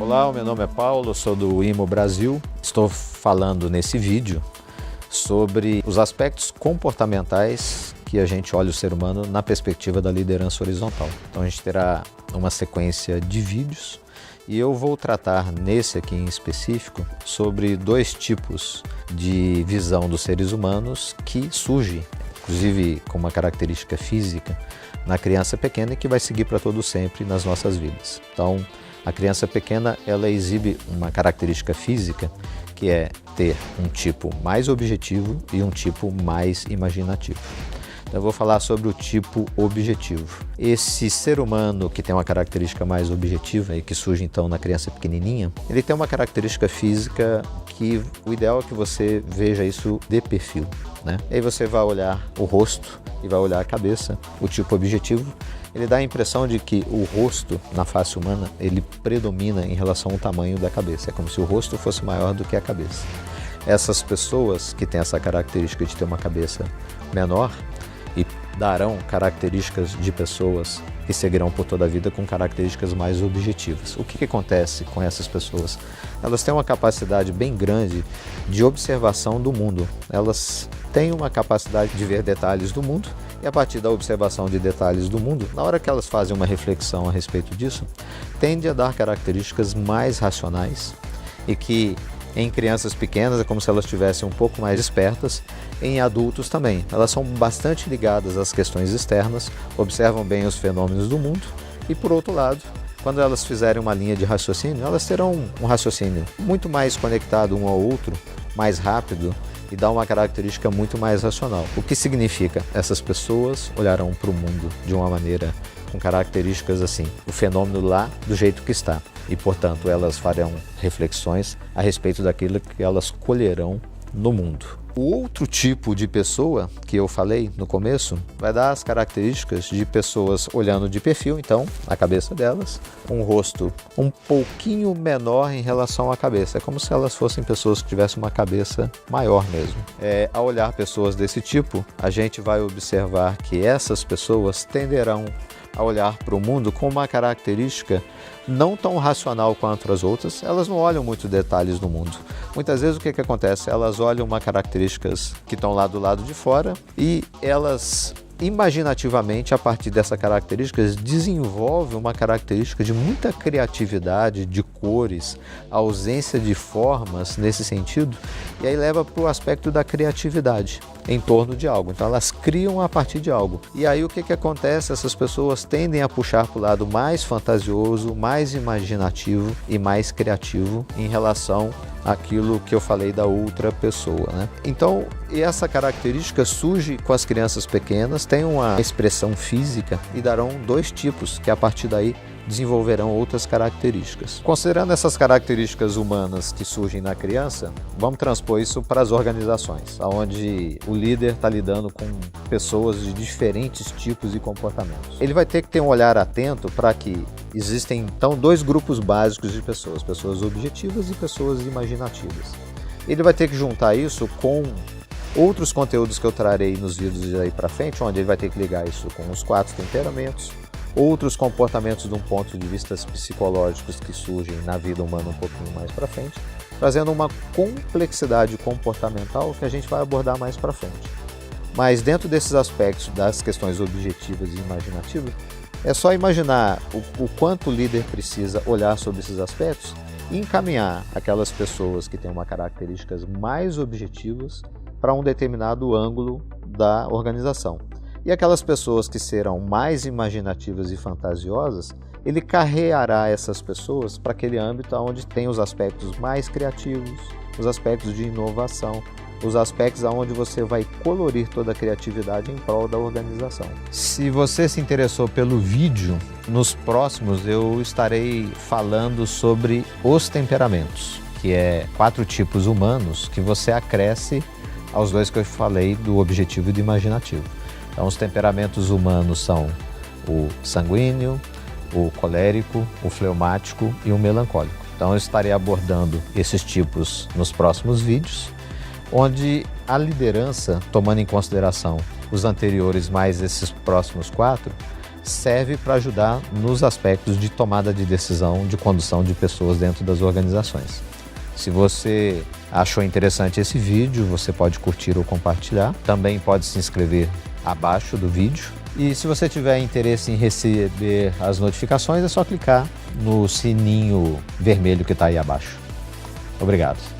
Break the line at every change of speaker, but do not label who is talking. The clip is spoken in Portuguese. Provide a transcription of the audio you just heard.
Olá, o meu nome é Paulo, sou do IMO Brasil. Estou falando nesse vídeo sobre os aspectos comportamentais que a gente olha o ser humano na perspectiva da liderança horizontal. Então a gente terá uma sequência de vídeos e eu vou tratar nesse aqui em específico sobre dois tipos de visão dos seres humanos que surgem, inclusive com uma característica física, na criança pequena e que vai seguir para todo sempre nas nossas vidas. Então, a criança pequena, ela exibe uma característica física que é ter um tipo mais objetivo e um tipo mais imaginativo. Então, eu vou falar sobre o tipo objetivo. Esse ser humano que tem uma característica mais objetiva e que surge então na criança pequenininha, ele tem uma característica física que o ideal é que você veja isso de perfil, né? E aí você vai olhar o rosto e vai olhar a cabeça. O tipo objetivo, ele dá a impressão de que o rosto na face humana, ele predomina em relação ao tamanho da cabeça. É como se o rosto fosse maior do que a cabeça. Essas pessoas que têm essa característica de ter uma cabeça menor e darão características de pessoas que seguirão por toda a vida com características mais objetivas. O que acontece com essas pessoas? Elas têm uma capacidade bem grande de observação do mundo. Elas têm uma capacidade de ver detalhes do mundo e a partir da observação de detalhes do mundo, na hora que elas fazem uma reflexão a respeito disso, tende a dar características mais racionais e que em crianças pequenas é como se elas estivessem um pouco mais espertas, em adultos também. Elas são bastante ligadas às questões externas, observam bem os fenômenos do mundo e, por outro lado, quando elas fizerem uma linha de raciocínio, elas terão um raciocínio muito mais conectado um ao outro, mais rápido e dá uma característica muito mais racional. O que significa? Essas pessoas olharão para o mundo de uma maneira com características assim, o fenômeno lá do jeito que está. E, portanto, elas farão reflexões a respeito daquilo que elas colherão no mundo. O outro tipo de pessoa que eu falei no começo vai dar as características de pessoas olhando de perfil, então, a cabeça delas, um rosto um pouquinho menor em relação à cabeça. É como se elas fossem pessoas que tivessem uma cabeça maior mesmo. Ao olhar pessoas desse tipo, a gente vai observar que essas pessoas tenderão a olhar para o mundo com uma característica não tão racional quanto as outras. Elas não olham muito detalhes do mundo. Muitas vezes o que acontece? Elas olham uma características que estão lá do lado de fora e elas imaginativamente, a partir dessas características, desenvolvem uma característica de muita criatividade, de cores, ausência de formas nesse sentido, e aí leva para o aspecto da criatividade em torno de algo. Então elas criam a partir de algo. E aí o que acontece? Essas pessoas tendem a puxar para o lado mais fantasioso, mais imaginativo e mais criativo em relação àquilo que eu falei da outra pessoa, né? Então, essa característica surge com as crianças pequenas, tem uma expressão física e darão dois tipos que a partir daí desenvolverão outras características. Considerando essas características humanas que surgem na criança, vamos transpor isso para as organizações, onde o líder está lidando com pessoas de diferentes tipos e comportamentos. Ele vai ter que ter um olhar atento para que existem então dois grupos básicos de pessoas, pessoas objetivas e pessoas imaginativas. Ele vai ter que juntar isso com outros conteúdos que eu trarei nos vídeos aí para frente, onde ele vai ter que ligar isso com os 4 temperamentos, outros comportamentos de um ponto de vista psicológicos que surgem na vida humana um pouquinho mais para frente, trazendo uma complexidade comportamental que a gente vai abordar mais para frente. Mas dentro desses aspectos das questões objetivas e imaginativas, é só imaginar o quanto o líder precisa olhar sobre esses aspectos e encaminhar aquelas pessoas que têm uma características mais objetivas para um determinado ângulo da organização. E aquelas pessoas que serão mais imaginativas e fantasiosas, ele carreará essas pessoas para aquele âmbito onde tem os aspectos mais criativos, os aspectos de inovação, os aspectos onde você vai colorir toda a criatividade em prol da organização. Se você se interessou pelo vídeo, nos próximos eu estarei falando sobre os temperamentos, que é 4 tipos humanos que você acresce aos dois que eu falei do objetivo e do imaginativo. Então, os temperamentos humanos são o sanguíneo, o colérico, o fleumático e o melancólico. Então, eu estarei abordando esses tipos nos próximos vídeos, onde a liderança, tomando em consideração os anteriores mais esses próximos 4, serve para ajudar nos aspectos de tomada de decisão, de condução de pessoas dentro das organizações. Se você achou interessante esse vídeo, você pode curtir ou compartilhar. Também pode se inscrever abaixo do vídeo. E se você tiver interesse em receber as notificações, é só clicar no sininho vermelho que está aí abaixo. Obrigado.